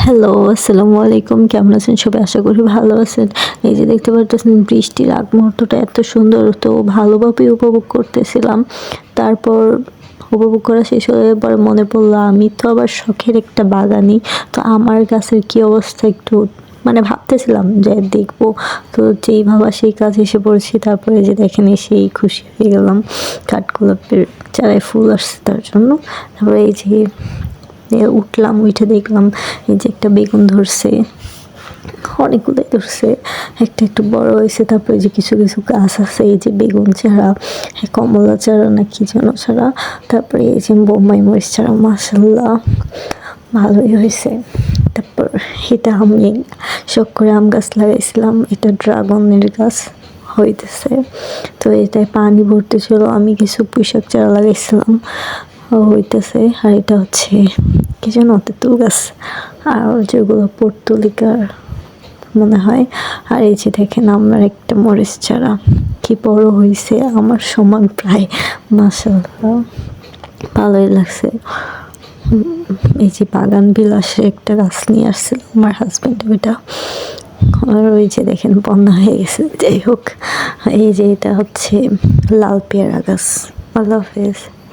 Hello, আসসালামু আলাইকুম। কেমন আছেন সবাই? আশা করি ভালো আছেন। এই যে দেখতে পারতেছেন বৃষ্টির আগ মুহূর্তটা এত সুন্দর, তো ভালোভাবে উপভোগ করতেছিলাম। তারপর উপভোগ করা শেষ হয়ে পরে মনে পড়লো আমি তো আবার শখের একটা বাগানি। তো আমার গাছের কি অবস্থা একটু মানে ভাবতেছিলাম যে দেখবো। তো যেই ভাবা সেই কাজ এসে পড়েছি। তারপরে যে দেখেন এসেই খুশি হয়ে গেলাম। কাঠগোলাপের চারায় ফুল আসছে তার জন্য। তারপরে এই যে উঠলাম, উঠে দেখলাম এই যে একটা বেগুন ধরছে, অনেকগুলোই ধরছে, একটা একটু বড় হয়েছে। তারপরে যে কিছু কিছু গাছ আছে এই যে বেগুন চারা, কমলা চারা না কি যেন চারা, তারপরে এই যে বোম্বাই মরিচ চারা, মাশাল্লাহ ভালোই হয়েছে। তারপর এটা আমি শখ করে আম গাছ লাগাইছিলাম, এটা ড্রাগনের গাছ হইতেছে। তো এটায় পানি ভরতে ছিল, আমি কিছু পুঁইশাক চারা লাগাইছিলাম হইতেছে। আর এটা হচ্ছে কি যেন তেঁতুল গাছ, আর যেগুলো পর্তুলিকার মনে হয়। আর এই যে দেখেন আমার একটা মরিচ চারা কি বড় হয়েছে, আমার সমান প্রায়, মাশাআল্লাহ ভালোই লাগছে। এই যে বাগান বিলাসে একটা গাছ নিয়ে আসছিল আমার হাজব্যান্ড, ওইটা। আর ওই যে দেখেন বন্যা হয়ে গেছে, যাই হোক। এই যে এটা হচ্ছে লাল পেয়ারা গাছ। আল্লাহ হাফেজ।